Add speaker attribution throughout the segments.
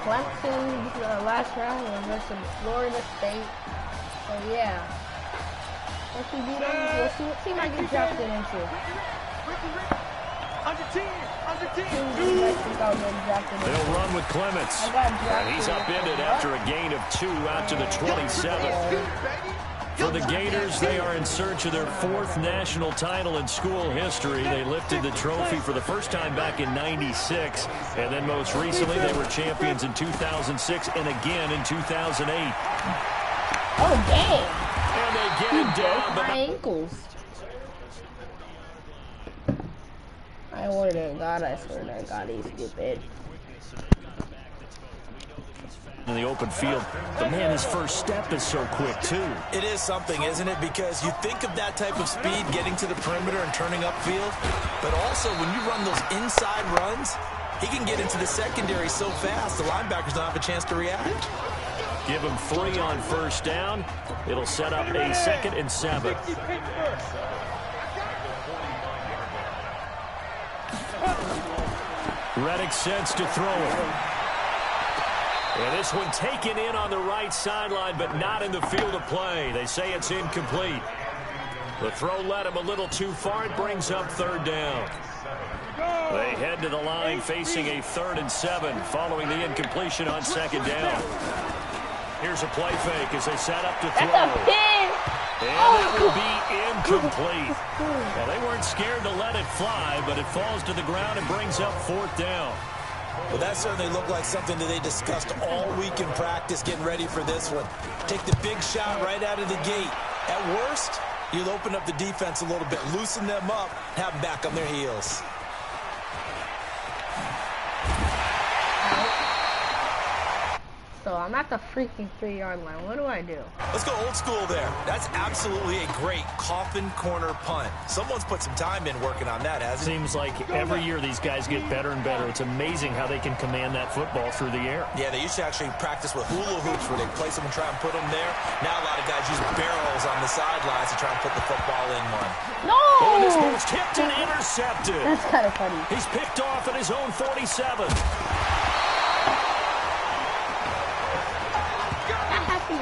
Speaker 1: Clemson last round versus Florida State. So yeah. Once we beat them, we'll see what team I get drafted into.
Speaker 2: They'll run with Clements. And he's upended after a gain of 2 out to the 27. For the Gators, they are in search of their 4th national title in school history. They lifted the trophy for the first time back in '96, and then most recently they were champions in 2006 and again in 2008.
Speaker 1: Oh, dang.
Speaker 2: And they get it down.
Speaker 1: My ankles. I swear to God, he's stupid.
Speaker 2: In the open field, but man, his first step is so quick too.
Speaker 3: It is something, isn't it? Because you think of that type of speed getting to the perimeter and turning upfield, but also when you run those inside runs, he can get into the secondary so fast the linebackers don't have a chance to react.
Speaker 2: Give him 3 on first down. It'll set up a 2nd and 7. Reddick sets to throw it. And this one taken in on the right sideline, but not in the field of play. They say it's incomplete. The throw led him a little too far. It brings up 3rd down. They head to the line facing a 3rd and 7 following the incompletion on 2nd down. Here's a play fake as they set up to throw. And that will be incomplete. Well, they weren't scared to let it fly, but it falls to the ground and brings up 4th down.
Speaker 3: Well, that certainly looked like something that they discussed all week in practice getting ready for this one. Take the big shot right out of the gate. At worst, you'll open up the defense a little bit, loosen them up, have them back on their heels.
Speaker 1: So I'm at the freaking 3-yard line. What do I do?
Speaker 3: Let's go old school there. That's absolutely a great coffin corner punt. Someone's put some time in working on that, hasn't it?
Speaker 2: Seems like every year these guys get better and better. It's amazing how they can command that football through the air.
Speaker 3: Yeah, they used to actually practice with hula hoops where they place them and try and put them there. Now a lot of guys use barrels on the sidelines to try and put the football in one.
Speaker 1: No!
Speaker 2: Oh, and this one's tipped and intercepted.
Speaker 1: That's kind of funny.
Speaker 2: He's picked off at his own 47.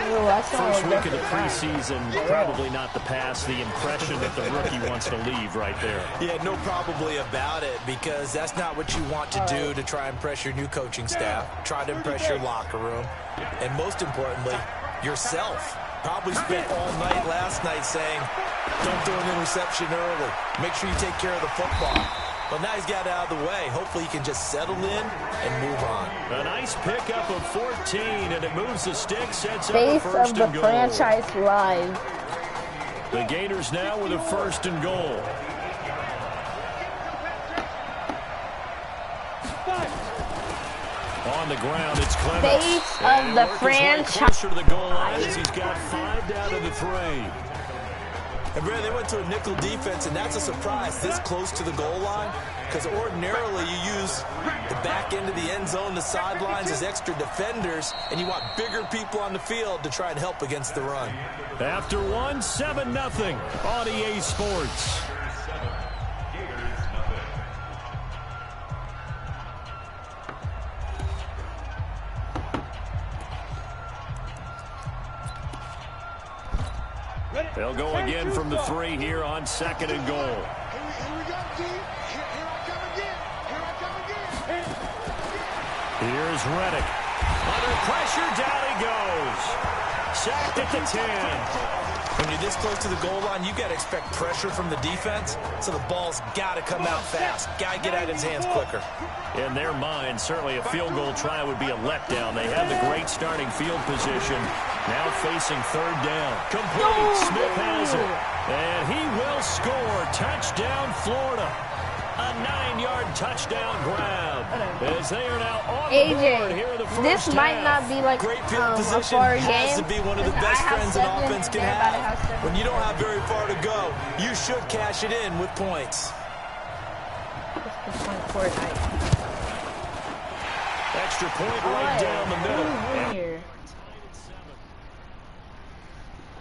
Speaker 2: First week of the preseason, probably not the pass, the impression that the rookie wants to leave right there.
Speaker 3: Yeah, no probably about it, because that's not what you want to do to try and impress your new coaching staff, try to impress your locker room, and most importantly, yourself. Probably spent all night last night saying, don't throw an interception early. Make sure you take care of the football. Well, now he's got it out of the way. Hopefully he can just settle in and move on.
Speaker 2: A nice pickup of 14, and it moves the stick, sets up
Speaker 1: Face
Speaker 2: a 1st and goal.
Speaker 1: of the franchise line.
Speaker 2: The Gators now with a 1st and goal. On the ground, it's Clements.
Speaker 1: Face of the franchise.
Speaker 2: Closer to the goal line as he's got 5 down to the 3.
Speaker 3: And Brad, they went to a nickel defense, and that's a surprise this close to the goal line, because ordinarily you use the back end of the end zone, the sidelines as extra defenders, and you want bigger people on the field to try and help against the run.
Speaker 2: After 1, 7-0 on EA Sports. They'll go again from the 3 here on 2nd and goal.
Speaker 4: Here we go, G. Here I come again. Here I come again.
Speaker 2: Here's Reddick. Under pressure, down he goes. Sacked at the 10.
Speaker 3: When you're this close to the goal line, you got to expect pressure from the defense, so the ball's got to come out fast. Got to get out of his hands quicker.
Speaker 2: In their mind, certainly a field goal try would be a letdown. They have the great starting field position. Now facing 3rd down. Complete. Smith has it. And he will score. Touchdown, Florida. A 9-yard touchdown grab. As they are now on the board here in the first
Speaker 1: this might
Speaker 2: half.
Speaker 1: not be like
Speaker 3: Great field
Speaker 1: a
Speaker 3: position
Speaker 1: far
Speaker 3: has
Speaker 1: game.
Speaker 3: to be one of the best friends an offense can have.
Speaker 1: Have
Speaker 3: When you don't have very far to go, you should cash it in with points.
Speaker 2: Extra point right down the middle.
Speaker 1: Here.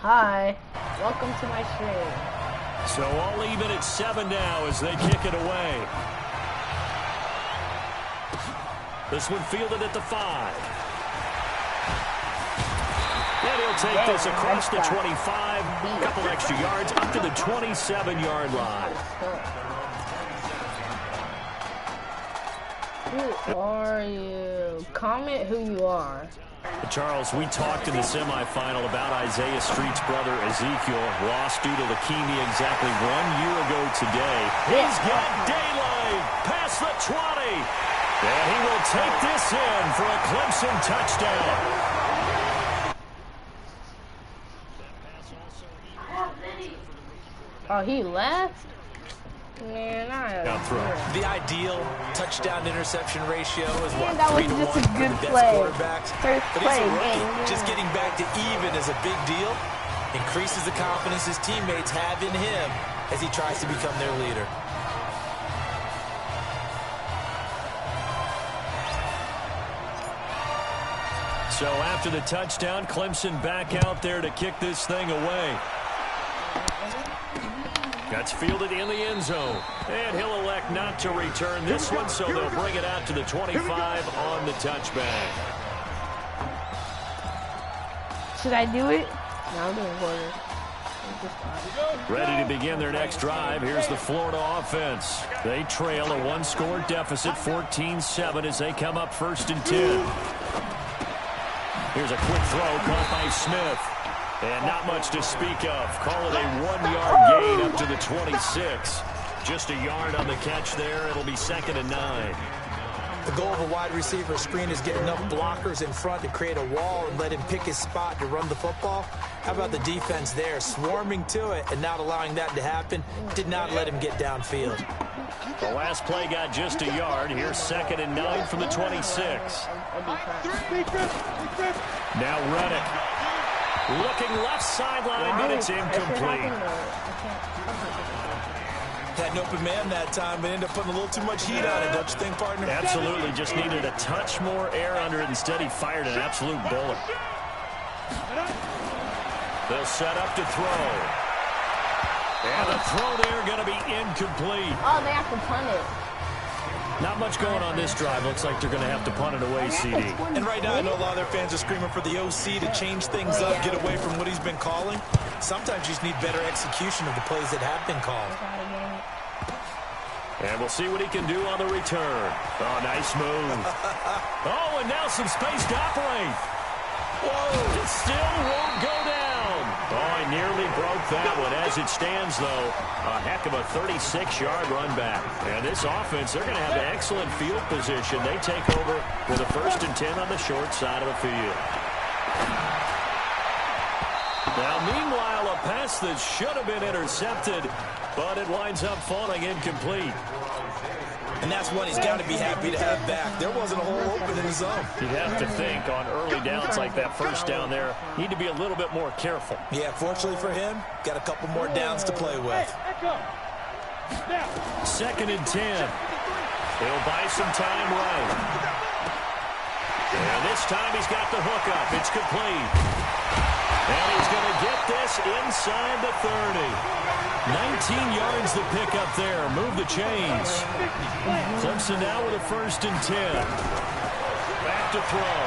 Speaker 1: Hi, welcome to my stream.
Speaker 2: So all even at 7 now as they kick it away. This one fielded at the 5. And he'll take this across the 25, a couple extra yards, up to the 27-yard line.
Speaker 1: Who are you? Comment who you are.
Speaker 2: Charles, we talked in the semifinal about Isaiah Street's brother Ezekiel, lost due to leukemia exactly 1 year ago today. He's got daylight past the 20. And he will take this in for a Clemson touchdown.
Speaker 1: Oh, he left? Man,
Speaker 3: the ideal touchdown-interception ratio is what?
Speaker 1: That was
Speaker 3: 3 to
Speaker 1: just
Speaker 3: 1
Speaker 1: a good
Speaker 3: for the
Speaker 1: play.
Speaker 3: best quarterbacks.
Speaker 1: First
Speaker 3: But
Speaker 1: play
Speaker 3: he's a rookie.
Speaker 1: game.
Speaker 3: Just getting back to even is a big deal. Increases the confidence his teammates have in him as he tries to become their leader.
Speaker 2: So after the touchdown, Clemson back out there to kick this thing away. That's fielded in the end zone. And he'll elect not to return this one, so they'll bring it out to the 25 on the touchback.
Speaker 1: Should I do it? No, I'm doing quarter.
Speaker 2: Ready to begin their next drive. Here's the Florida offense. They trail a 1-score deficit, 14-7, as they come up 1st and 10. Here's a quick throw caught by Smith. And not much to speak of. Call it a 1-yard gain up to the 26. Just a yard on the catch there. It'll be 2nd and 9.
Speaker 3: The goal of a wide receiver screen is get enough blockers in front to create a wall and let him pick his spot to run the football. How about the defense there? Swarming to it and not allowing that to happen. Did not let him get downfield.
Speaker 2: The last play got just a yard. Here's 2nd and 9 from the 26. Now Reddick. Looking left sideline, but it's incomplete.
Speaker 3: Had an open man that time, but ended up putting a little too much heat on it, don't you think, partner?
Speaker 2: Absolutely. Just needed a touch more air under it. Instead, he fired an absolute bullet. They'll set up to throw. And the throw there going to be incomplete.
Speaker 1: Oh, they have to punt it.
Speaker 2: Not much going on this drive. Looks like they're going to have to punt it away, CD.
Speaker 3: And right now, I know a lot of their fans are screaming for the OC to change things up, get away from what he's been calling. Sometimes you just need better execution of the plays that have been called.
Speaker 2: And we'll see what he can do on the return. Oh, nice move. Oh, and now some space to operate. Whoa, it still won't go down. Oh, he nearly broke that one. As it stands, though, a heck of a 36-yard run back. And this offense, they're going to have an excellent field position. They take over with a 1st and 10 on the short side of the field. Now, meanwhile, a pass that should have been intercepted, but it winds up falling incomplete.
Speaker 3: And that's one he's got to be happy to have back. There wasn't a hole open in the zone.
Speaker 2: You'd have to think on early downs like that, 1st down there, need to be a little bit more careful.
Speaker 3: Yeah, fortunately for him, got a couple more downs to play with.
Speaker 2: 2nd and 10. He'll buy some time right. And this time he's got the hook up. It's complete. And he's going to get this inside the 30. 19 yards to pick up there. Move the chains. Clemson now with a 1st and 10. Back to throw.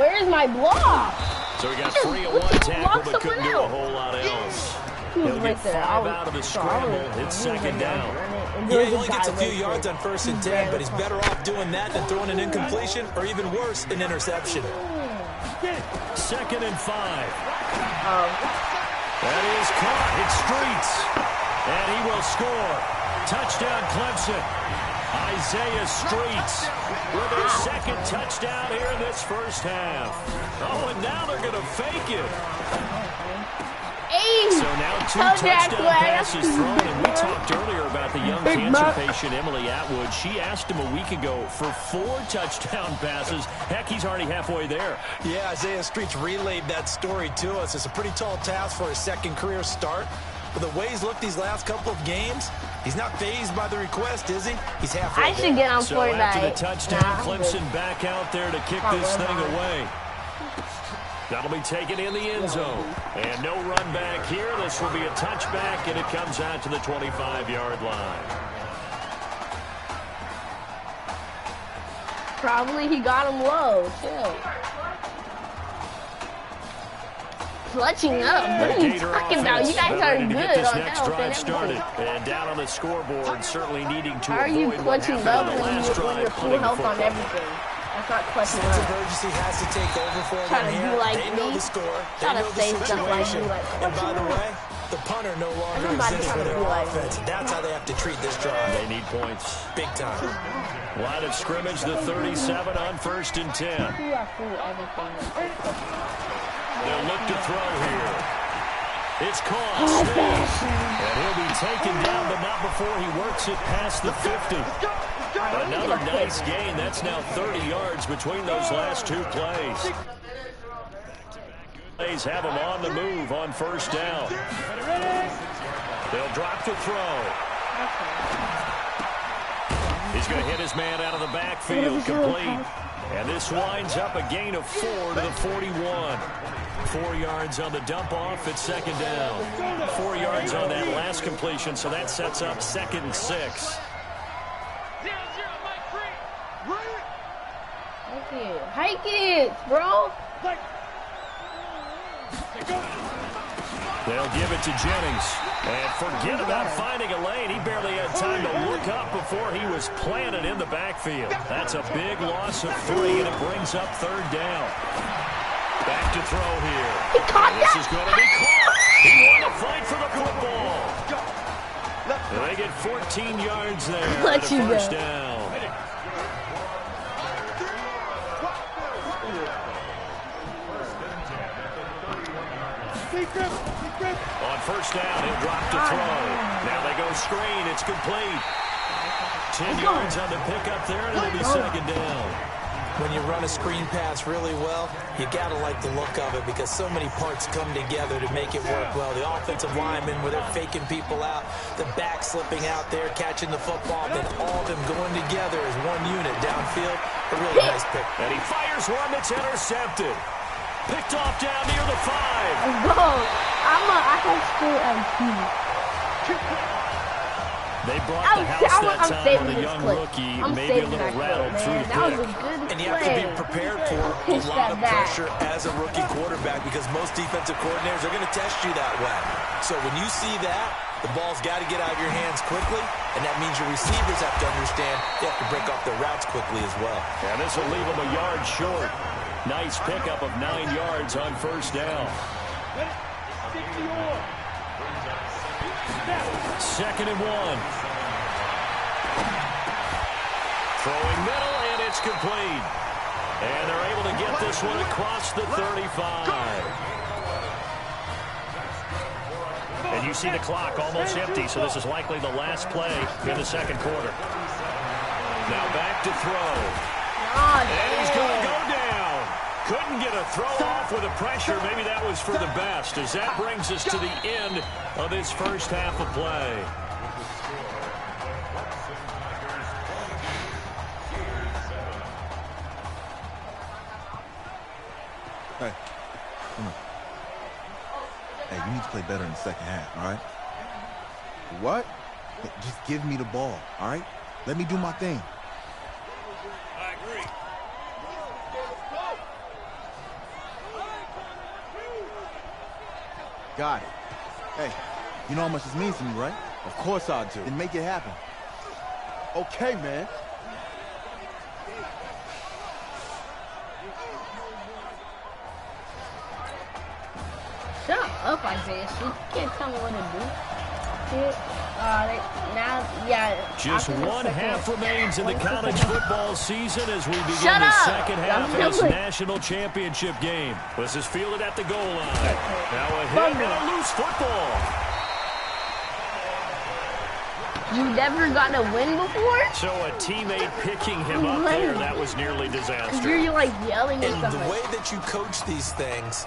Speaker 1: Where's my block?
Speaker 2: So we got 3 on 1 tackle, but couldn't do a whole lot else. He'll get 5 out of the scramble. It's 2nd down.
Speaker 3: Yeah, he only gets a few yards on 1st and 10, but he's better off doing that than throwing an incompletion, or even worse, an interception.
Speaker 2: 2nd and 5. That is caught. It's Streets. And he will score. Touchdown, Clemson. Isaiah Streets with his 2nd touchdown here in this 1st half. Oh, and now they're going to fake it. So now 2 touchdown passes thrown, and we talked earlier about the young cancer patient, Emily Atwood. She asked him a week ago for 4 touchdown passes. Heck, he's already halfway there.
Speaker 3: Yeah, Isaiah Streets relayed that story to us. It's a pretty tall task for his 2nd career start. But the way he's looked these last couple of games, he's not fazed by the request, is he? He's halfway
Speaker 1: I should get on
Speaker 2: so
Speaker 1: Fortnite.
Speaker 2: after the touchdown, Clemson back out there to kick this thing away. That'll be taken in the end zone. And no run back here. This will be a touchback, and it comes out to the 25-yard line.
Speaker 1: Probably he got him low, too. Clutching up. What are you talking about? You guys are good on offense.
Speaker 2: And down on the scoreboard, certainly needing to
Speaker 1: How are you
Speaker 2: avoid what
Speaker 1: clutching
Speaker 2: happened
Speaker 1: up
Speaker 2: on the
Speaker 1: when
Speaker 2: last
Speaker 1: you're
Speaker 2: drive,
Speaker 1: full
Speaker 2: punting the
Speaker 1: health on
Speaker 2: football.
Speaker 1: everything? That's not clutching
Speaker 3: Sense of
Speaker 1: up.
Speaker 3: urgency has to take over for
Speaker 1: Trying
Speaker 3: them
Speaker 1: to
Speaker 3: here.
Speaker 1: do like
Speaker 3: They know
Speaker 1: me.
Speaker 3: the score. They
Speaker 1: Trying to
Speaker 3: know the
Speaker 1: say stuff like
Speaker 3: situation.
Speaker 1: you, like,
Speaker 3: And by the way, the punter no longer
Speaker 1: Everybody
Speaker 3: exists for
Speaker 1: trying to
Speaker 3: their
Speaker 1: be like
Speaker 3: offense.
Speaker 1: me.
Speaker 3: That's how they have to treat this drive.
Speaker 2: They need points.
Speaker 3: Big time.
Speaker 2: Line of scrimmage, the 37 on 1st and 10.
Speaker 1: You are full everything.
Speaker 2: They'll look to throw here. It's caught. And he'll be taken down, but not before he works it past the 50. Another nice gain. That's now 30 yards between those last two plays. Plays have him on the move on 1st down. They'll drop to throw. He's going to hit his man out of the backfield, complete. And this winds up a gain of 4 to the 41. 4 yards on the dump off at 2nd down. 4 yards on that last completion, so that sets up 2nd and 6.
Speaker 1: Hike it, bro.
Speaker 2: They'll give it to Jennings. And forget about finding a lane. He barely had time to look up before he was planted in the backfield. That's a big loss of 3, and it brings up 3rd down. Back to throw here.
Speaker 1: He caught
Speaker 2: This
Speaker 1: that.
Speaker 2: is going to be caught. He won the fight for the football. They get 14 yards there
Speaker 1: Let
Speaker 2: at a
Speaker 1: you go.
Speaker 2: 1st down. On 1st down, he'll drop to throw. Now they go screen. It's complete. 10 yards on the pickup there, and it'll be 2nd down.
Speaker 3: When you run a screen pass really well, you got to like the look of it because so many parts come together to make it work well. The offensive linemen, where they're faking people out, the back slipping out there, catching the football, then all of them going together as one unit downfield. A really nice pick.
Speaker 2: And he fires one that's intercepted. Picked off down near the 5.
Speaker 1: Let's go. I can still
Speaker 2: They brought the house that time
Speaker 1: saving
Speaker 2: with a
Speaker 1: this
Speaker 2: young
Speaker 1: clip.
Speaker 2: rookie,
Speaker 1: I'm
Speaker 2: maybe a
Speaker 1: saving
Speaker 2: little
Speaker 1: that clip,
Speaker 2: rattled through
Speaker 1: man.
Speaker 2: the
Speaker 1: That was a
Speaker 2: pick.
Speaker 1: good
Speaker 3: And you have to be prepared for a
Speaker 1: Pitch
Speaker 3: lot of
Speaker 1: that back.
Speaker 3: pressure as a rookie quarterback because most defensive coordinators are going to test you that way. So when you see that, the ball's got to get out of your hands quickly, and that means your receivers have to understand they have to break off their routes quickly as well.
Speaker 2: And this will leave him a yard short. Nice pickup of 9 yards on 1st down. 2nd and 1. Throwing middle, and it's complete. And they're able to get this one across the 35. And you see the clock almost empty, so this is likely the last play in the 2nd quarter. Now back to throw. And he's going to go down. Couldn't get a throw off with the pressure. Maybe that was for the best, as that brings us to the end of this first half of play.
Speaker 5: Hey, come on. Hey, you need to play better in the 2nd half, all right? What? Hey, just give me the ball, all right? Let me do my thing.
Speaker 2: I agree.
Speaker 5: Got it. Hey, you know how much this means to me, right? Of course I do. Then make it happen. Okay, man.
Speaker 1: Shut up, Isaiah. You can't tell me what to do.
Speaker 2: Just one half remains in the college football season as we begin
Speaker 1: Shut
Speaker 2: the
Speaker 1: up!
Speaker 2: 2nd half of this
Speaker 1: Really?
Speaker 2: national championship game. This is fielded at the goal line. Now a hit and a loose football.
Speaker 1: You never got a win before?
Speaker 2: So a teammate picking him up there, that was nearly disastrous.
Speaker 1: You're like yelling and
Speaker 3: And
Speaker 1: stuff
Speaker 3: the
Speaker 1: like
Speaker 3: way that you coach these things,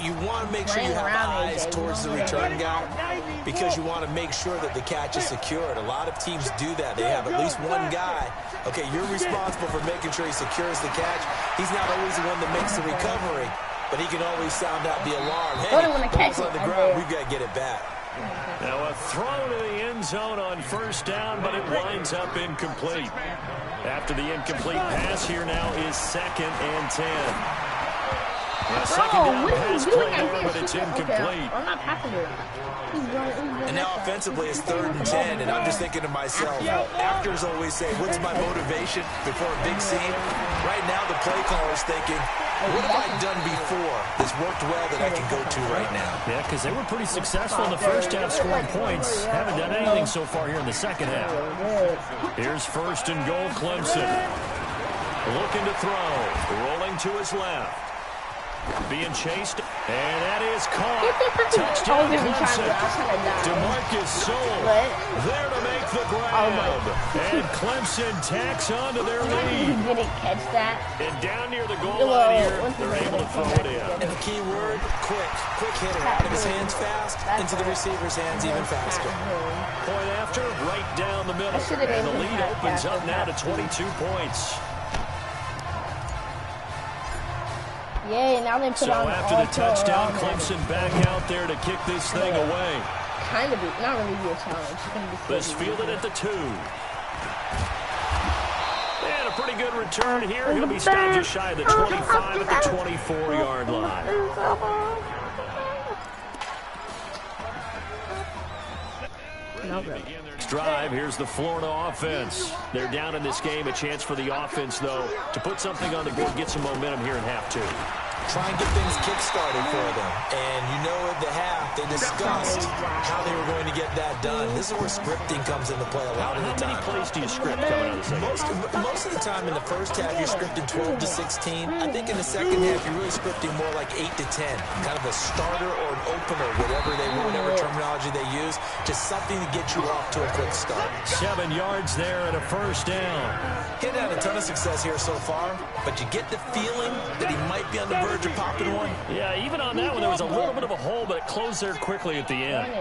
Speaker 3: you want to make sure you
Speaker 1: Playing
Speaker 3: have
Speaker 1: around,
Speaker 3: eyes
Speaker 1: AJ,
Speaker 3: towards the
Speaker 1: you know
Speaker 3: return guy because you want to make sure that the catch is secured. A lot of teams do that. They have at least one guy. Okay, you're responsible for making sure he secures the catch. He's not always the one that makes the recovery. but he can always sound out the alarm. Hey,
Speaker 1: Don't wanna catch
Speaker 3: ball's on
Speaker 1: it
Speaker 3: the
Speaker 1: right
Speaker 3: ground.
Speaker 1: there.
Speaker 3: We've got to get it back.
Speaker 2: Now a throw to the end zone on first down, but it winds up incomplete. After the incomplete pass, here now is 2nd and 10. Well, second down
Speaker 1: what
Speaker 2: pass
Speaker 1: is he doing?
Speaker 2: play there, but it's
Speaker 1: Okay,
Speaker 2: incomplete.
Speaker 1: I'm not passing it. He's running
Speaker 3: And now offensively, it's 3rd and 10, and I'm just thinking to myself, actors always say, what's my motivation before a big scene? Right now, the play caller's thinking, what have I done before that's worked well that I can go to right now?
Speaker 2: Yeah, because they were pretty successful in the first half scoring points. Haven't done anything so far here in the second half. Here's 1st and goal, Clemson. Looking to throw. Rolling to his left. Being chased, and that is caught. Touchdown, Clemson. DeMarcus Soule there to make the grab. And Clemson tacks onto their lead.
Speaker 1: Didn't catch that.
Speaker 2: And down near the goal line here, they're able to throw it in.
Speaker 3: And the key word, quick. Quick hitter. Out of his hands fast, into the receiver's hands even faster.
Speaker 2: Point after, right down the middle. And the lead opens up now to 22 points.
Speaker 1: Yay, now they put
Speaker 2: So
Speaker 1: on
Speaker 2: after the touchdown, Clemson back out there to kick this thing away.
Speaker 1: Kind of be, not really be a challenge. It's gonna be
Speaker 2: This fielded at the 2. And a pretty good return here. He'll be stopped just shy of the 25 at the 24-yard line. Next drive, here's the Florida offense. They're down in this game. A chance for the offense, though, to put something on the board, get some momentum here in half 2.
Speaker 3: Try and get things kick-started for them. And you know at the half, they discussed how they were going to get that done. This is where scripting comes into play a lot of the time.
Speaker 2: How many plays do you script coming out of the second?
Speaker 3: Most of the time in the first half, you're scripting 12 to 16. I think in the second half, you're really scripting more like 8 to 10. Kind of a starter or an opener, whatever terminology they use. Just something to get you off to a quick start.
Speaker 2: 7 yards there and a first down.
Speaker 3: He's had a ton of success here so far, but you get the feeling that he might be on the verge of popping one.
Speaker 2: Yeah, even on that one, there was a little bit of a hole, but it closed there quickly at the end.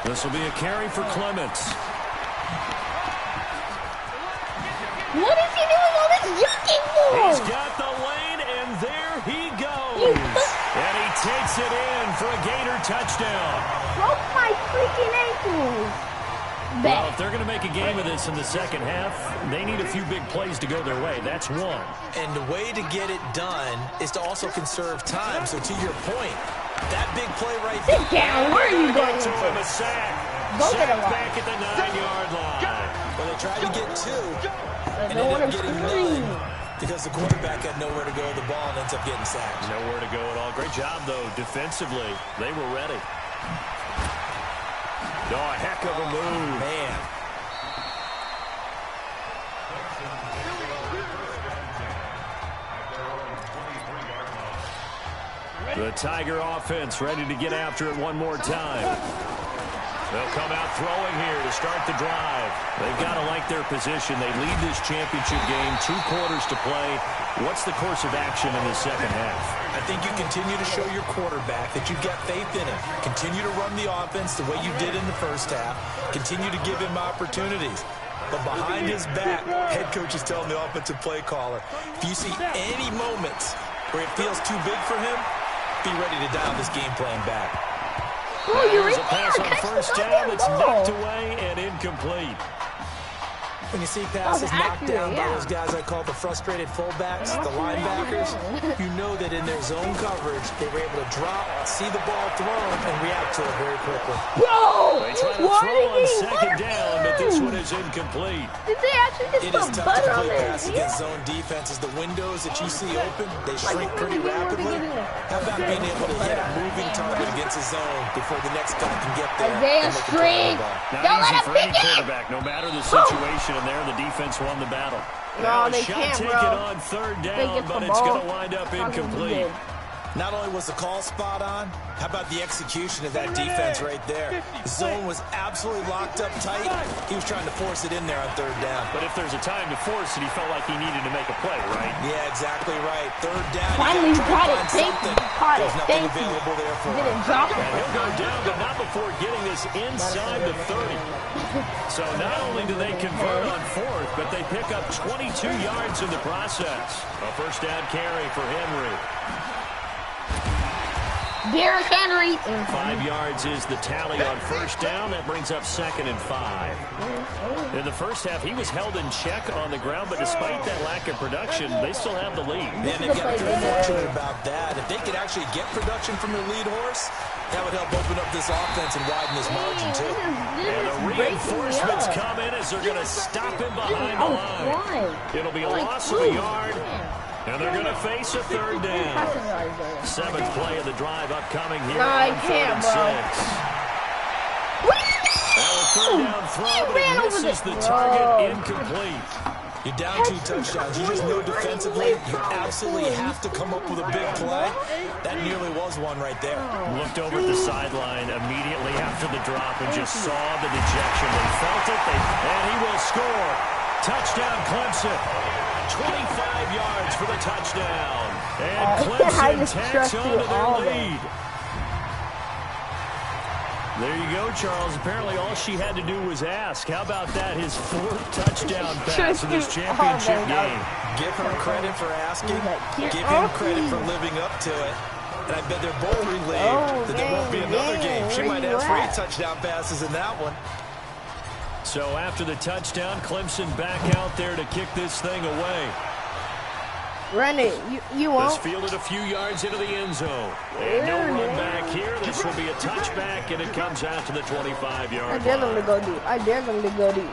Speaker 2: This will be a carry for Clements.
Speaker 1: What is he doing all this juking for?
Speaker 2: He's got the lane, and there he goes. And he takes it in for a Gator touchdown.
Speaker 1: Broke my freaking ankles.
Speaker 2: Well, if they're going to make a game of this in the second half, they need a few big plays to go their way. That's one.
Speaker 3: And the way to get it done is to also conserve time. So to your point, that big play right there.
Speaker 1: Sit down. Where are you going?
Speaker 2: To him, a sack.
Speaker 1: Go
Speaker 2: Sack
Speaker 1: get him.
Speaker 2: back at the 9-yard line.
Speaker 3: Well, they tried to get 2 and
Speaker 1: don't want
Speaker 3: ended up
Speaker 1: him
Speaker 3: getting 9 because the quarterback had nowhere to go with the ball and ends up getting sacked.
Speaker 2: Nowhere to go at all. Great job, though, defensively. They were ready. Oh, a heck of a move.
Speaker 3: Man.
Speaker 2: The Tiger offense ready to get after it one more time. They'll come out throwing here to start the drive. They've got to like their position. They lead this championship game, 2 quarters to play. What's the course of action in the second half?
Speaker 3: I think you continue to show your quarterback that you've got faith in him. Continue to run the offense the way you did in the first half. Continue to give him opportunities. But behind his back, head coach is telling the offensive play caller, if you see any moments where it feels too big for him, be ready to dial this game plan back.
Speaker 1: Oh, you're
Speaker 2: There's a pass on first down that's knocked away and incomplete.
Speaker 3: When you see passes knocked down by those guys I call the frustrated fullbacks, the linebackers, you know that in their zone coverage, they were able to drop, see the ball thrown, and react to it very quickly.
Speaker 1: Bro!
Speaker 2: They try to throw on second down, but this one is incomplete.
Speaker 1: Did they actually just
Speaker 3: It is
Speaker 1: put
Speaker 3: tough to
Speaker 1: butter on
Speaker 3: play
Speaker 1: their
Speaker 3: pass against zone defenses. The windows that you see open, they shrink pretty rapidly. How about being able to hit a moving target against a zone before the next guy can get there?
Speaker 1: Isaiah
Speaker 3: and look at the
Speaker 1: String.
Speaker 3: ball?
Speaker 2: Not
Speaker 1: Don't
Speaker 2: easy
Speaker 1: let him
Speaker 2: for
Speaker 1: pick
Speaker 2: any
Speaker 1: it.
Speaker 2: quarterback, no matter the situation, and there the defense won the battle.
Speaker 1: No,
Speaker 2: Now a
Speaker 1: they
Speaker 2: shot
Speaker 1: can't,
Speaker 2: taken
Speaker 1: bro.
Speaker 2: on third
Speaker 1: They
Speaker 2: down,
Speaker 1: get
Speaker 2: but
Speaker 1: the
Speaker 2: it's
Speaker 1: ball.
Speaker 2: going to wind up incomplete.
Speaker 3: Not only was the call spot on, how about the execution of that defense right there? The zone was absolutely locked up tight. He was trying to force it in there on third down.
Speaker 2: But if there's a time to force it, he felt like he needed to make a play, right?
Speaker 3: Yeah, exactly right. Third down.
Speaker 1: Finally,
Speaker 3: you
Speaker 1: got it.
Speaker 3: find
Speaker 1: Thank
Speaker 3: something.
Speaker 1: you. Caught it.
Speaker 3: There's nothing
Speaker 1: Thank you.
Speaker 3: available there for him.
Speaker 1: Didn't drop it.
Speaker 2: And he'll go down, but not before getting this inside the 30. So not only do they convert on fourth, but they pick up 22 yards in the process. A first down carry for Henry.
Speaker 1: Derrick Henry.
Speaker 2: 5 yards is the tally on first down. That brings up 2nd and 5. In the first half, he was held in check on the ground, but despite that lack of production, they still have the lead.
Speaker 3: And they've got to be fortunate about that. If they could actually get production from their lead horse, that would help open up this offense and widen this margin, too.
Speaker 2: And the reinforcements come in as they're going to stop him behind the line. It'll be a loss of a yard. And they're going to face a third down. 7th play of the drive upcoming here on 3rd and 6. Now a third down throw, but it misses the target, incomplete.
Speaker 3: You're down 2 touchdowns. You just know defensively you absolutely have to come up with a big play. That nearly was one right there.
Speaker 2: Looked over at the sideline immediately after the drop and just saw the dejection. They felt it, and he will score. Touchdown, Clemson. 25 yards for the touchdown. And Clemson tacks on to their lead. There you go, Charles. Apparently all she had to do was ask. How about that? His 4th touchdown pass in this championship game.
Speaker 3: Give her credit for asking. Give him credit for living up to it. And I bet they're both relieved that there won't be another game. She might ask for 8 touchdown passes in that one.
Speaker 2: So after the touchdown, Clemson back out there to kick this thing away.
Speaker 1: Run it. You won't.
Speaker 2: This fielded a few yards into the end zone. And no run back here. This will be a touchback, and it comes out to the 25-yard line.
Speaker 1: I dare them to go deep. I dare them to go deep.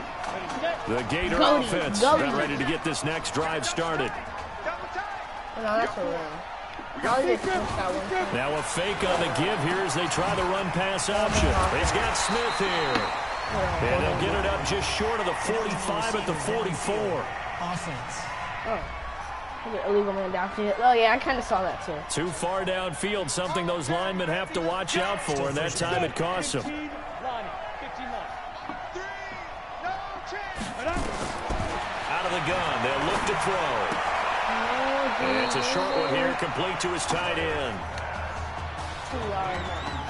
Speaker 2: The Gator offense got ready to get this next drive started.
Speaker 1: No, that's a run.
Speaker 2: Now a fake on the give here as they try the run-pass option. He's got Smith here. And they'll get it up just short of the 45 at the 44.
Speaker 6: Offense.
Speaker 1: Illegal man downfield. Oh, yeah, I kind of saw that, too.
Speaker 2: Too far downfield, something those linemen have to watch out for, and that time it costs them. Out of the gun, they'll look to throw. And it's a short one here, complete to his tight end.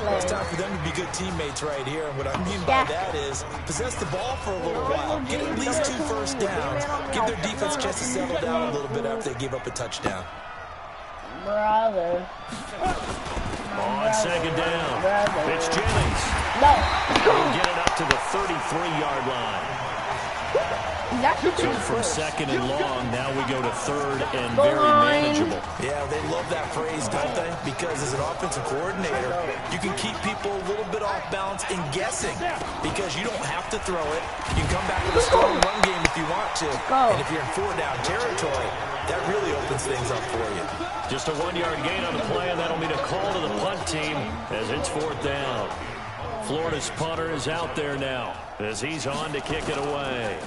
Speaker 3: Well, it's time for them to be good teammates right here. And what I mean by that is possess the ball for a little while. Get at least 2 first downs. Give their defense a chance to settle down a little bit after they give up a touchdown.
Speaker 1: Brother.
Speaker 2: On 2nd down, it's Jennings.
Speaker 1: No.
Speaker 2: He'll get it up to the 33-yard line. So from 2nd and long, now we go to 3rd and very manageable.
Speaker 3: Yeah, they love that phrase, don't they? Because as an offensive coordinator, you can keep people a little bit off balance and guessing because you don't have to throw it. You can come back with a strong run game if you want to. And if you're in 4-down territory, that really opens things up for you.
Speaker 2: Just a 1-yard gain on the play, and that'll mean a call to the punt team as it's 4th down. Florida's punter is out there now as he's on to kick it away.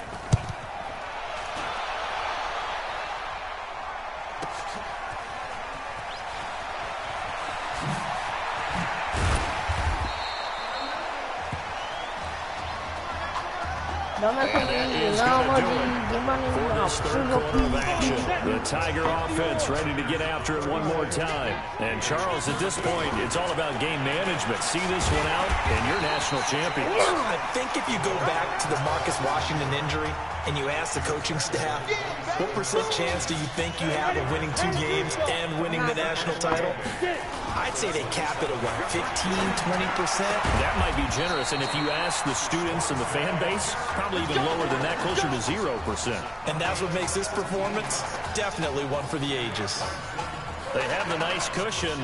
Speaker 2: The Tiger offense ready to get after it one more time. And Charles, at this point, it's all about game management. See this one out, and you're national champions.
Speaker 3: I think if you go back to the Marcus Washington injury and you ask the coaching staff, what % chance do you think you have of winning 2 games and winning the national title? I'd say they cap it at, what, 15, 20%?
Speaker 2: That might be generous, and if you ask the students and the fan base, probably even lower than that, closer to 0%.
Speaker 3: And that's what makes this performance definitely one for the ages.
Speaker 2: They have the nice cushion.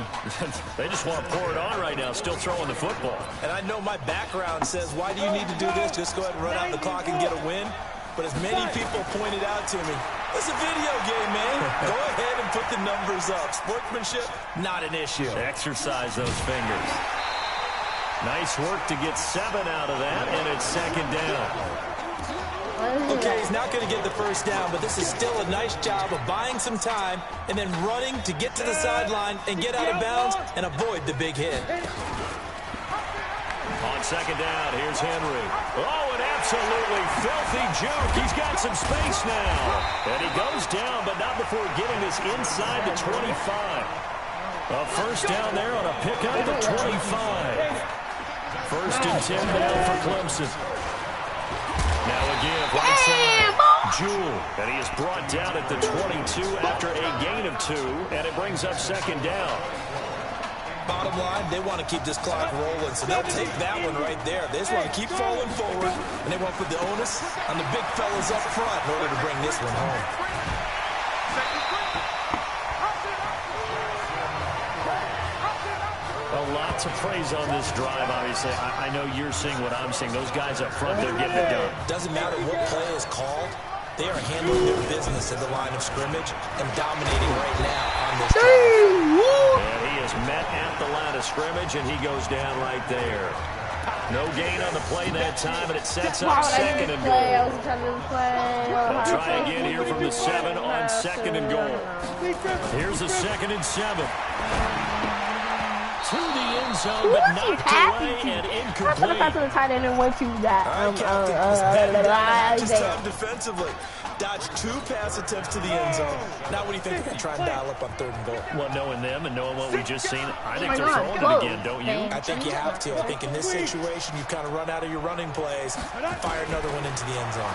Speaker 2: They just want to pour it on right now, still throwing the football.
Speaker 3: And I know my background says, why do you need to do this? Just go ahead and run out the clock and get a win. But as many people pointed out to me, it's a video game, man. Go ahead and put the numbers up. Sportsmanship, not an issue.
Speaker 2: Exercise those fingers. Nice work to get 7 out of that, and it's 2nd down.
Speaker 3: Okay, he's not going to get the first down, but this is still a nice job of buying some time and then running to get to the sideline and get out of bounds and avoid the big hit.
Speaker 2: On second down, here's Henry. Oh, an absolutely filthy juke. He's got some space now. And he goes down, but not before getting this inside the 25. A first down there on a pickup at 25. First and 10 now for Clemson. Now again, right side, Jewell. And he is brought down at the 22 after a gain of 2, and it brings up second down.
Speaker 3: Bottom line, they want to keep this clock rolling, so they'll take that one right there. They just want to keep falling forward, and they want to put the onus on the big fellas up front in order to bring this one home.
Speaker 2: Lots of praise on this drive, obviously. I know you're seeing what I'm seeing. Those guys up front, they're getting it done.
Speaker 3: Doesn't matter what play is called. They are handling their business at the line of scrimmage and dominating right now on this drive.
Speaker 2: And he is met at the line of scrimmage, and he goes down right there. No gain on the play that time, and it sets up second and goal. They'll try again here from the 7 on second and goal. Here's a 2nd and 7. To the end zone, but knocked away and incomplete.
Speaker 1: I to the tight end and went to that.
Speaker 3: Just time defensively. Dodged 2 pass attempts to the end zone. Now what do you think they try and dial up on 3rd and goal?
Speaker 2: Well, knowing them and knowing what we just seen, I think they're throwing it again, don't you?
Speaker 3: I think you have to. I think in this situation, you kind of run out of your running plays, fire another one into the end zone.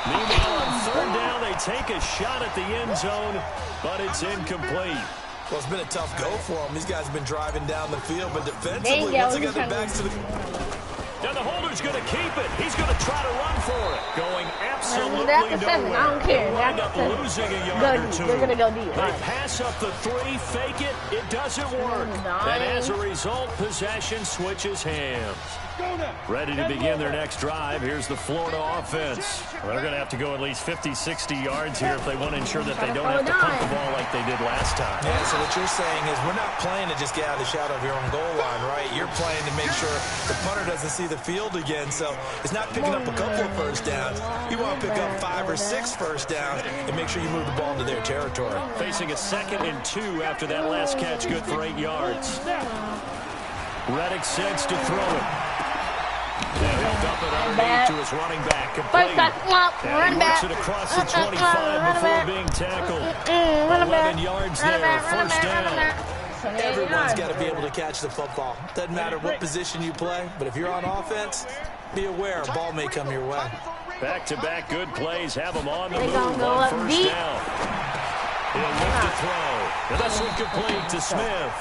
Speaker 2: Meanwhile, on 3rd down, they take a shot at the end zone, but it's incomplete.
Speaker 3: Well, it's been a tough go for them. These guys have been driving down the field, but defensively, once again, their backs to the...
Speaker 2: Now the holder's going to keep it. He's going to try to run for it. Going absolutely nowhere.
Speaker 1: I don't care.
Speaker 2: They'll wind up losing a yard or 2.
Speaker 1: They're going to go deep.
Speaker 2: They pass up the 3, fake it. It doesn't work. And as a result, possession switches hands. Ready to begin their next drive. Here's the Florida offense. They're going to have to go at least 50, 60 yards here if they want to ensure that they don't have to pump the ball like they did last time.
Speaker 3: Yeah, so what you're saying is we're not playing to just get out of the shadow of your own goal line, right? You're playing to make sure the punter doesn't see the field again. So it's not picking up a couple of first downs. You want to pick up 5 or 6 first downs and make sure you move the ball into their territory.
Speaker 2: Facing a 2nd and 2 after that last catch, good for 8 yards. Reddick sets to throw it. And he'll dump it underneath to his running back. Complete. And he works it across the 25 before being tackled. 11 yards there, first down.
Speaker 3: Everyone's got to be able to catch the football. Doesn't matter what position you play, but if you're on offense, be aware a ball may come your way.
Speaker 2: Back-to-back good plays have them on the move on first down. He'll look to throw. And this one complete to Smith.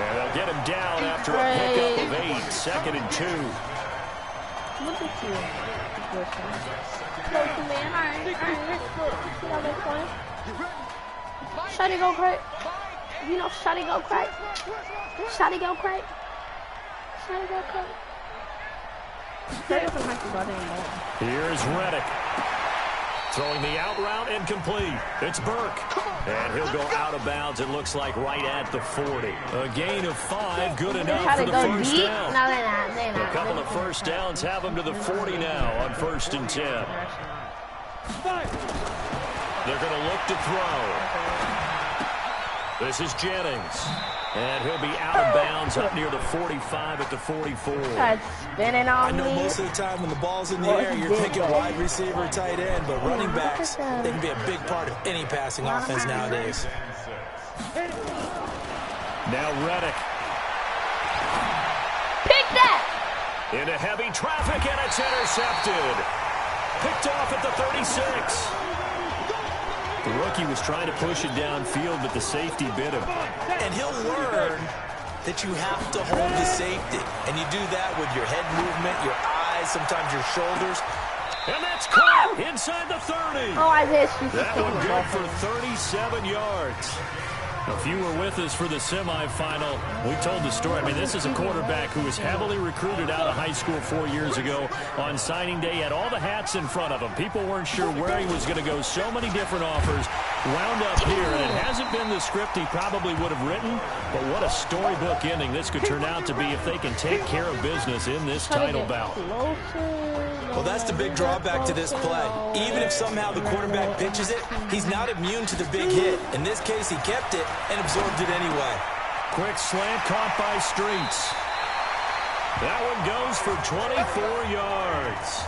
Speaker 2: And they'll get him down after a pickup of 8, 2nd and 2.
Speaker 1: Look at you. Close to man. Alright, let's see how they play. Shotty go crack. You know Shotty go crack. Shotty go crack. Shotty go crack.
Speaker 2: Here's Reddick. Throwing the out route incomplete. It's Burke. And he'll go out of bounds, it looks like, right at the 40. A gain of 5, good enough for the first down.
Speaker 1: No, they're not.
Speaker 2: A couple of first downs have them to the 40 now on 1st and 10. They're going to look to throw. This is Jennings. And he'll be out of bounds up near the 45 at the 44.
Speaker 1: Spinning on
Speaker 3: I know most of the time when the ball's in the air, you're thinking wide receiver, tight end, but running backs, they can be a big part of any passing offense nowadays.
Speaker 2: Now Reddick.
Speaker 1: Pick that!
Speaker 2: Into heavy traffic, and it's intercepted. Picked off at the 36. The rookie was trying to push it downfield, but the safety bit him.
Speaker 3: And he'll learn that you have to hold the safety. And you do that with your head movement, your eyes, sometimes your shoulders.
Speaker 2: And that's caught inside the 30.
Speaker 1: Oh, I wish you
Speaker 2: That one good for 37 yards. If you were with us for the semifinal, we told the story. I mean, this is a quarterback who was heavily recruited out of high school 4 years ago. On signing day, had all the hats in front of him. People weren't sure where he was going to go. So many different offers. Wound up here, and it hasn't been the script he probably would have written, But what a storybook ending this could turn out to be if they can take care of business in this title bout.
Speaker 3: Well, that's the big drawback to this play. Even if somehow the quarterback pitches it, he's not immune to the big hit. In this case, he kept it and absorbed it anyway.
Speaker 2: Quick slant caught by Streets. That one goes for 24 yards.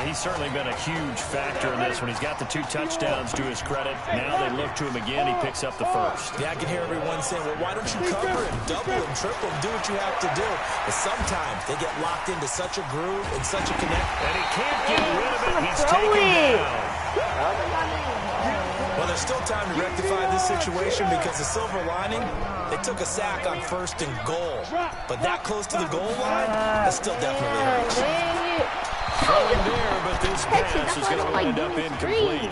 Speaker 2: He's certainly been a huge factor in this when he's got the 2 touchdowns to his credit. Now they look to him again. He picks up the first.
Speaker 3: Yeah, I can hear everyone saying, well, why don't you cover him, double him, triple him, do what you have to do. But sometimes they get locked into such a groove and such a connect.
Speaker 2: And he can't get rid of it. He's taken down.
Speaker 3: Well, there's still time to rectify this situation because the silver lining, they took a sack on 1st and goal. But that close to the goal line, that still definitely hurts.
Speaker 2: Throwing there, but this pass is going to wind up incomplete.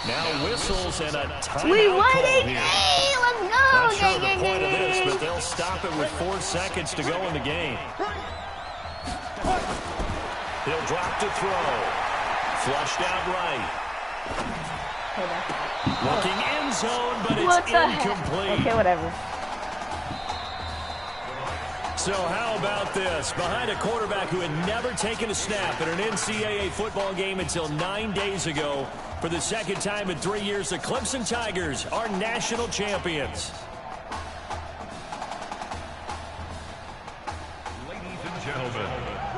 Speaker 2: Now whistles and a timeout
Speaker 1: We won
Speaker 2: call
Speaker 1: it!
Speaker 2: here.
Speaker 1: Hey, let's go!
Speaker 2: Not sure of the point of this, but they'll stop it with 4 seconds to go in the game. He'll drop to throw. Flushed out right. Looking end zone, but it's incomplete.
Speaker 1: Okay, whatever.
Speaker 2: So how about this? Behind a quarterback who had never taken a snap in an NCAA football game until 9 days ago, for the second time in 3 years, the Clemson Tigers are national champions.
Speaker 6: Ladies and gentlemen,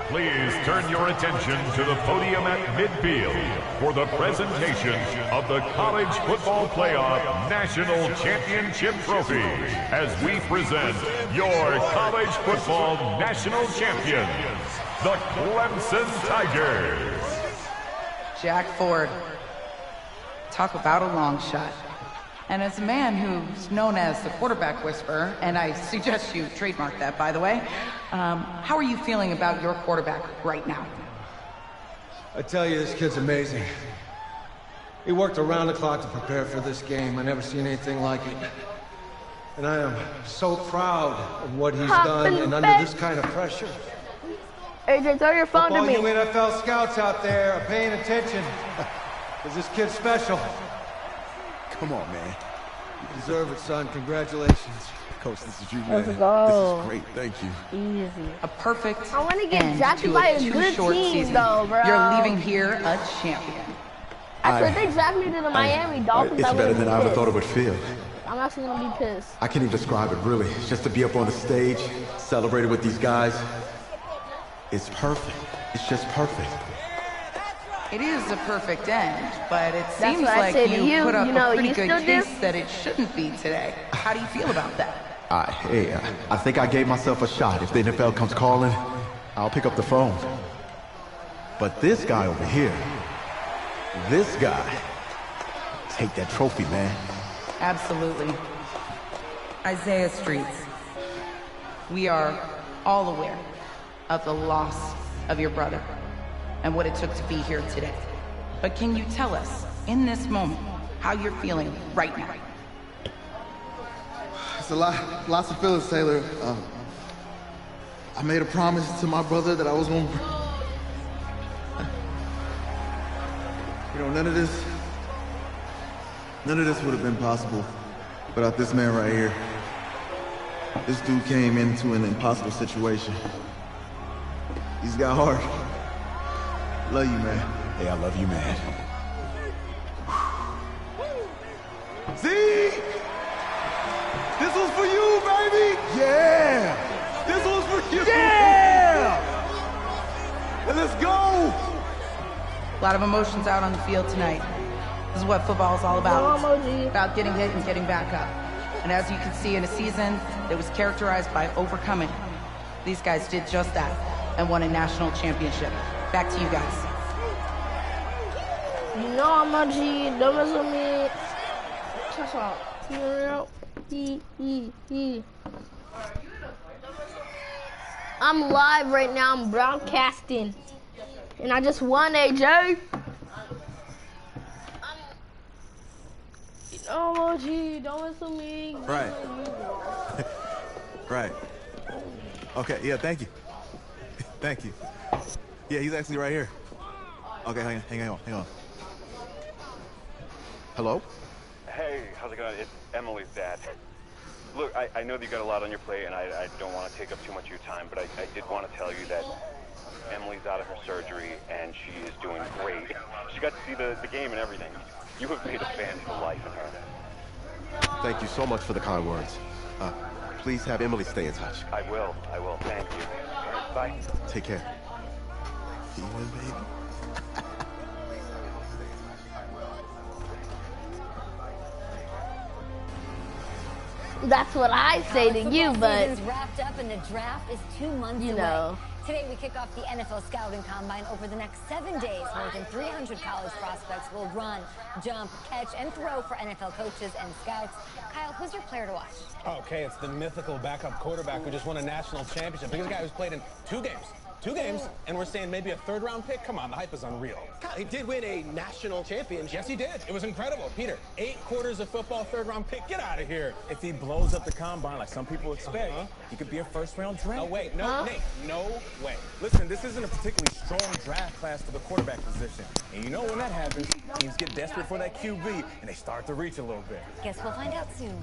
Speaker 6: please turn your attention to the podium at midfield for the presentation of the College Football Playoff National Championship Trophy as we present your college football national champions, the Clemson Tigers.
Speaker 7: Jack Ford. Talk about a long shot. And as a man who's known as the quarterback whisperer, and I suggest you trademark that, by the way, how are you feeling about your quarterback right now?
Speaker 8: I tell you, this kid's amazing. He worked around the clock to prepare for this game. I never seen anything like it. And I am so proud of what he's done and under this kind of pressure.
Speaker 1: AJ, throw your phone to
Speaker 8: All
Speaker 1: me.
Speaker 8: you NFL scouts out there are paying attention. Because this kid's special.
Speaker 5: Come on, man.
Speaker 8: You deserve it, son. Congratulations.
Speaker 5: Coach, this is you, man.
Speaker 1: Let's go.
Speaker 5: This is great. Thank you.
Speaker 1: Easy.
Speaker 7: A perfect
Speaker 1: I want to get
Speaker 7: end
Speaker 1: drafted
Speaker 7: to
Speaker 1: by
Speaker 7: a
Speaker 1: a
Speaker 7: too
Speaker 1: good
Speaker 7: short
Speaker 1: team,
Speaker 7: season.
Speaker 1: though, bro.
Speaker 7: You're leaving here a champion.
Speaker 1: Actually, if they draft me to the Miami Dolphins,
Speaker 9: It's
Speaker 1: I
Speaker 9: better
Speaker 1: wouldn't
Speaker 9: than
Speaker 1: be
Speaker 9: I ever
Speaker 1: pissed.
Speaker 9: thought it would feel.
Speaker 1: I'm actually going to be pissed.
Speaker 9: I can't even describe it, really. Just to be up on the stage, celebrating with these guys, it's perfect. It's just perfect.
Speaker 7: It is a perfect end, but it
Speaker 1: That's
Speaker 7: seems
Speaker 1: what I
Speaker 7: like
Speaker 1: say to
Speaker 7: you
Speaker 1: you.
Speaker 7: put up
Speaker 1: You know,
Speaker 7: a pretty
Speaker 1: you
Speaker 7: good
Speaker 1: still do?
Speaker 7: case that it shouldn't be today. How do you feel about that?
Speaker 9: I think I gave myself a shot. If the NFL comes calling, I'll pick up the phone. But this guy over here, this guy, take that trophy, man.
Speaker 7: Absolutely. Isaiah Streets, we are all aware of the loss of your brother and what it took to be here today. But can you tell us, in this moment, how you're feeling right now?
Speaker 10: It's lots of feelings, Taylor. I made a promise to my brother that I was going to... You know, none of this would have been possible without this man right here. This dude came into an impossible situation. He's got heart. Love you, man.
Speaker 9: Hey, I love you, man.
Speaker 10: See? This was for you, baby! Yeah! This was for you! Yeah! And let's go!
Speaker 7: A lot of emotions out on the field tonight. This is what football is all about. About getting hit and getting back up. And as you can see, in a season that was characterized by overcoming, these guys did just that and won a national championship. Back to you guys.
Speaker 1: You know I'm a G. Don't mess with me. That's all. I'm live right now. I'm broadcasting. And I just won, AJ. You know I'm a G. Don't mess with me.
Speaker 5: Right. Right. Okay, yeah, thank you. Thank you. Yeah, he's actually right here. Okay, hang on. Hello?
Speaker 6: Hey,
Speaker 11: how's it going? It's Emily's dad. Look, I know that you got a lot on your plate, and I don't want to take up too much of your time, but I did want to tell you that Emily's out of her surgery, and she is doing great. She got to see the game and everything. You have made a fan for life in her.
Speaker 9: Thank you so much for the kind words. Please have Emily stay in touch.
Speaker 11: I will. Thank you. All right, bye.
Speaker 9: Take care. Feeling, baby?
Speaker 1: That's what I say to you, but
Speaker 12: season's wrapped up and the draft is 2 months away. Today we kick off the NFL Scouting Combine. Over the next 7 days, more than 300 college prospects will run, jump, catch, and throw for NFL coaches and scouts. Kyle, who's your player to watch?
Speaker 13: Okay, it's the mythical backup quarterback who just won a national championship. He's a guy who's played in 2 games. 2 games, and we're saying maybe a 3rd-round pick? Come on, the hype is unreal.
Speaker 14: God, he did win a national championship.
Speaker 13: Yes, he did. It was incredible. Peter, 8 quarters of football, 3rd-round pick. Get out of here.
Speaker 15: If he blows up the combine like some people expect, he could be a 1st-round draft.
Speaker 13: No, wait. No, Nate. No way.
Speaker 15: Listen, this isn't a particularly strong draft class for the quarterback position. And you know when that happens, teams get desperate for that QB, and they start to reach a little bit.
Speaker 12: Guess we'll find out soon.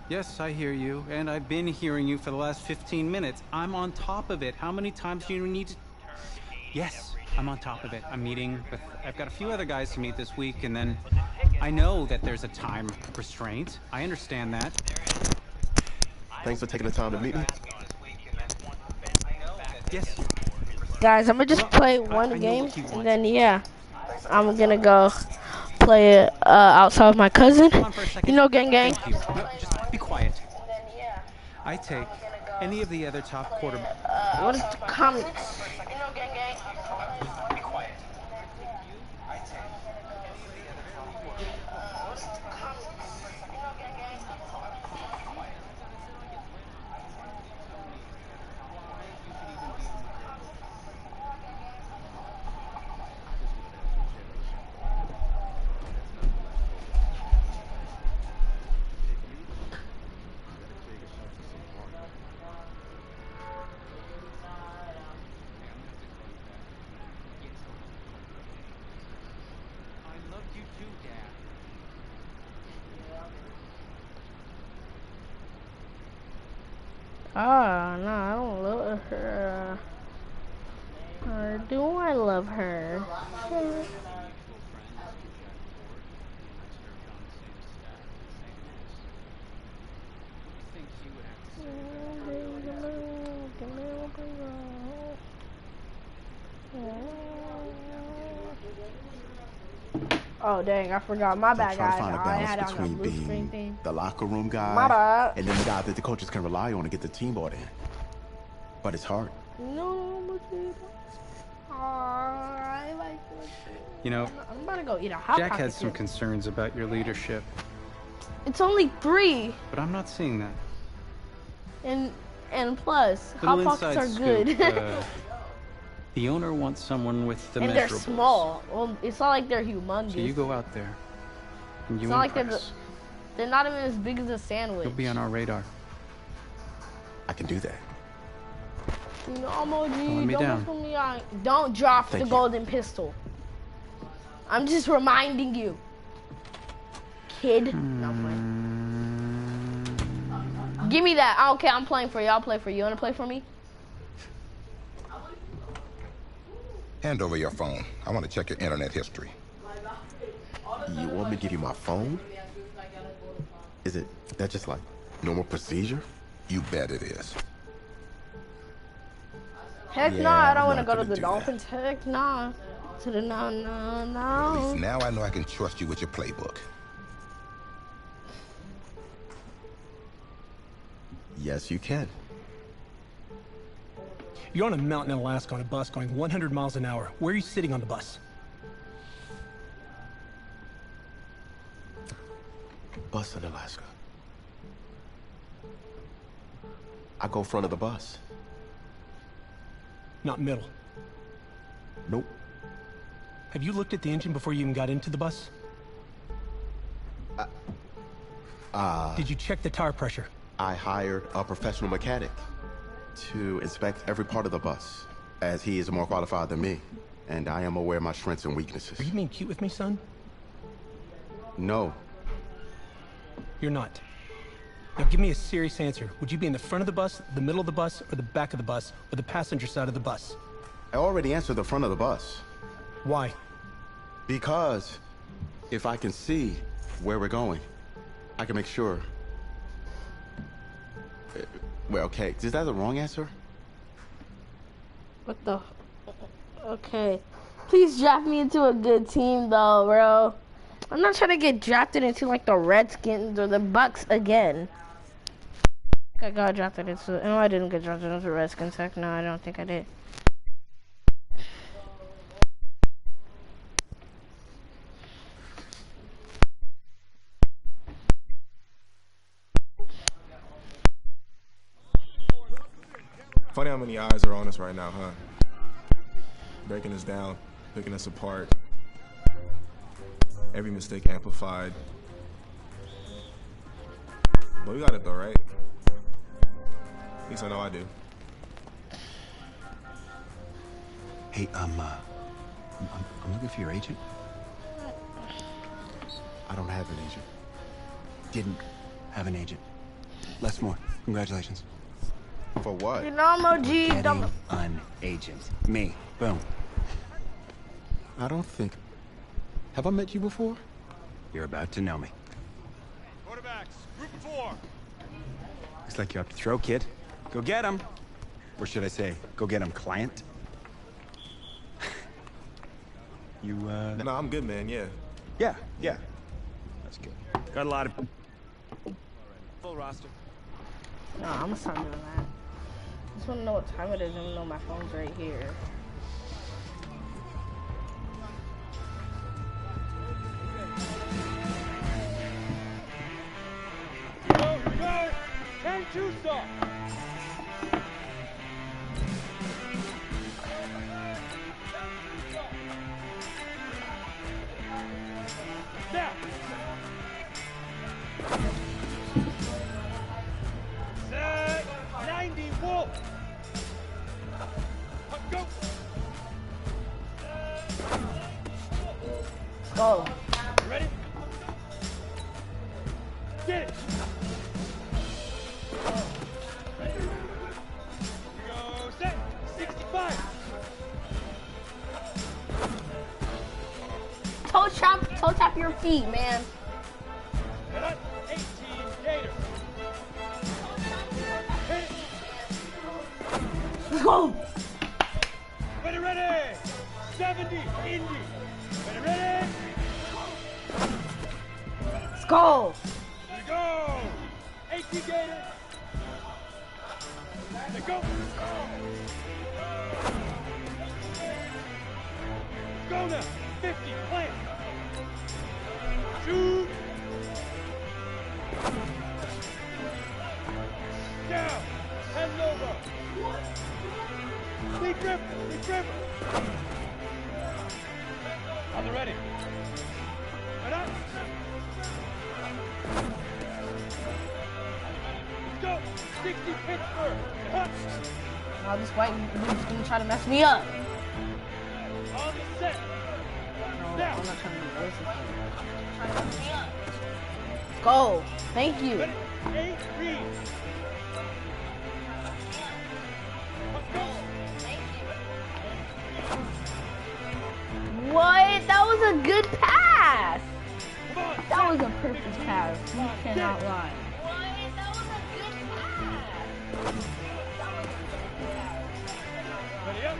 Speaker 16: Yes, I hear you, and I've been hearing you for the last 15 minutes. I'm on top of it. How many times do you need to... Yes, I'm on top of it. I'm meeting with... I've got a few other guys to meet this week, and then I know that there's a time restraint. I understand that.
Speaker 9: Thanks for taking the time to meet me.
Speaker 16: Yes.
Speaker 1: Guys, I'm gonna just play one game, and then, yeah, I'm gonna go play it outside with my cousin. You know, gang.
Speaker 16: Thank you. No, just be quiet. I take any of the other top quarterbacks.
Speaker 1: What is the comments?
Speaker 16: Be quiet.
Speaker 1: No, I don't love her. Or do I love her? Oh dang, I forgot. My bad, guys.
Speaker 9: Trying to find a
Speaker 1: I had
Speaker 9: balance
Speaker 1: on a
Speaker 9: between
Speaker 1: blue screen
Speaker 9: being
Speaker 1: thing.
Speaker 9: the locker room guy
Speaker 1: My bad.
Speaker 9: and then the guy that the coaches can rely on to get the team bought in. But it's hard.
Speaker 1: No, I like it.
Speaker 16: You know,
Speaker 1: I'm about to go eat a hot
Speaker 16: Jack
Speaker 1: pocket
Speaker 16: had some
Speaker 1: chip.
Speaker 16: concerns about your leadership,
Speaker 1: It's only 3,
Speaker 16: but I'm not seeing that.
Speaker 1: and plus, hot
Speaker 16: Little
Speaker 1: pockets are
Speaker 16: inside
Speaker 1: good.
Speaker 16: scoop, the owner wants someone with the
Speaker 1: and they're
Speaker 16: measurables.
Speaker 1: small. Well, it's not like they're humongous.
Speaker 16: So you go out there and you
Speaker 1: It's not like
Speaker 16: impress.
Speaker 1: they're not even as big as a sandwich.
Speaker 16: You'll be on our radar.
Speaker 9: I can do that.
Speaker 1: No,
Speaker 16: Don't let
Speaker 1: emoji,
Speaker 16: me
Speaker 1: don't
Speaker 16: down.
Speaker 1: put me on. Don't drop
Speaker 9: Thank
Speaker 1: the
Speaker 9: you.
Speaker 1: golden pistol. I'm just reminding you, kid. No, I'm playing. Give me that. Okay, I'm playing for you. I'll play for you. You wanna play for me?
Speaker 17: Hand over your phone. I want to check your internet history.
Speaker 9: You want me to give you my phone? Is it that just like normal procedure?
Speaker 17: You bet it is.
Speaker 1: Heck
Speaker 9: Yeah,
Speaker 1: nah, I don't
Speaker 9: I'm
Speaker 1: wanna
Speaker 9: not
Speaker 1: go to
Speaker 9: gonna
Speaker 1: the
Speaker 9: do
Speaker 1: Dolphins. Heck nah. To the
Speaker 17: At
Speaker 1: no.
Speaker 17: least now I know I can trust you with your playbook.
Speaker 9: Yes, you can.
Speaker 14: You're on a mountain in Alaska on a bus going 100 miles an hour. Where are you sitting on the bus?
Speaker 9: Bus in Alaska. I go front of the bus.
Speaker 14: Not middle.
Speaker 9: Nope.
Speaker 14: Have you looked at the engine before you even got into the bus? Did you check the tire pressure?
Speaker 9: I hired a professional mechanic to inspect every part of the bus, as he is more qualified than me, and I am aware of my strengths and weaknesses.
Speaker 14: Are you being cute with me, son?
Speaker 9: No.
Speaker 14: You're not. Now give me a serious answer. Would you be in the front of the bus, the middle of the bus, or the back of the bus, or the passenger side of the bus?
Speaker 9: I already answered the front of the bus.
Speaker 14: Why?
Speaker 9: Because if I can see where we're going, I can make sure. Well, okay, is that the wrong answer?
Speaker 1: What the? Okay. Please draft me into a good team, though, bro. I'm not trying to get drafted into, like, the Redskins or the Bucks again. I got drafted into... No, I didn't get drafted into the Redskins. Heck, no, I don't think I did.
Speaker 18: Funny how many eyes are on us right now, huh? Breaking us down, picking us apart. Every mistake amplified. But we got it though, right? At least I know I do.
Speaker 19: Hey, I'm looking for your agent.
Speaker 9: I don't have an agent.
Speaker 19: Didn't have an agent. Les Moore, congratulations.
Speaker 9: For what?
Speaker 19: Getting an agent. Me. Boom.
Speaker 9: I don't think... Have I met you before?
Speaker 19: You're about to know me.
Speaker 4: Quarterbacks, group of 4.
Speaker 19: Looks like you're up to throw, kid. Go get him. Or should I say, go get him, client? You,
Speaker 18: No, I'm good, man, yeah.
Speaker 19: Yeah. That's good. Got a lot of...
Speaker 15: Full roster.
Speaker 1: No, I'm gonna start doing that. I just wanna know what time it is, even though my phone's right here.
Speaker 4: And two stop. Now. Set 90 Wolf. Go.
Speaker 1: Go.
Speaker 4: Ready? Get it. Go set 65.
Speaker 1: Toe tap your feet, man.
Speaker 4: 18 Gator. Hit it.
Speaker 1: Go.
Speaker 4: Ready. 70 Indy. Ready.
Speaker 1: Let's go.
Speaker 4: Here we go. 18 Gator. Let's go. Let's go now. 50 plant. Shoot. Down. Head over. Big grip. On the ready. Right up. Let's go. 60 Pittsburgh. Up.
Speaker 1: Oh, this white dude's gonna try to mess me up.
Speaker 4: On the set.
Speaker 1: No,
Speaker 4: Now.
Speaker 1: I'm not trying to do this. Trying to mess me up. Let's go. Thank you.
Speaker 4: 8 read.
Speaker 1: What? That was a good pass. That was a perfect pass. You cannot lie.
Speaker 4: Ready up.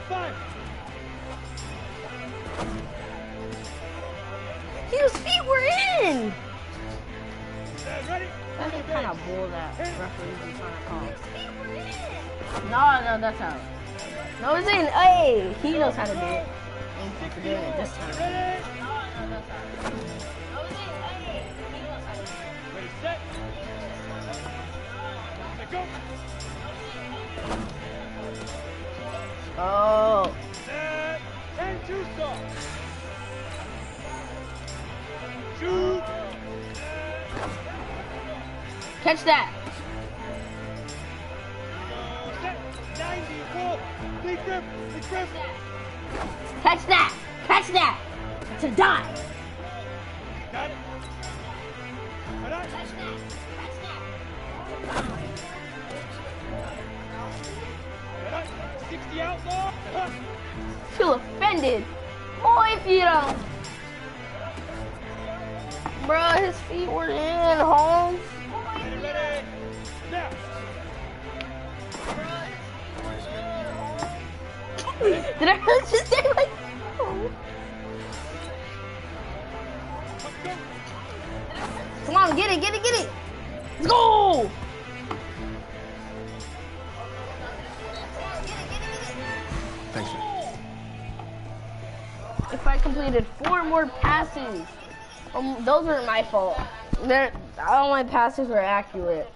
Speaker 4: 5.
Speaker 1: His feet were in.
Speaker 4: Ready?
Speaker 1: That's the kind of bull that referees are trying to call. No, that's out. No, it's in. Hey, he knows how to do it. Thank you for doing it this time.
Speaker 4: Ready, set. Let's go.
Speaker 1: Oh.
Speaker 4: Set. And 2 stop. Shoot.
Speaker 1: Catch that. Catch that. Catch that. It's a dive.
Speaker 4: Got it.
Speaker 1: Catch that. Catch that.
Speaker 4: 60 outlaw.
Speaker 1: Feel offended. Boy, if you don't. Bruh, his feet were in, Holmes.
Speaker 4: Ready. Now.
Speaker 1: Did I just say like? Come on, get it, get it, get it. Let's go.
Speaker 5: Thanks, man.
Speaker 1: If I completed 4 more passes, those weren't my fault. All my passes were accurate.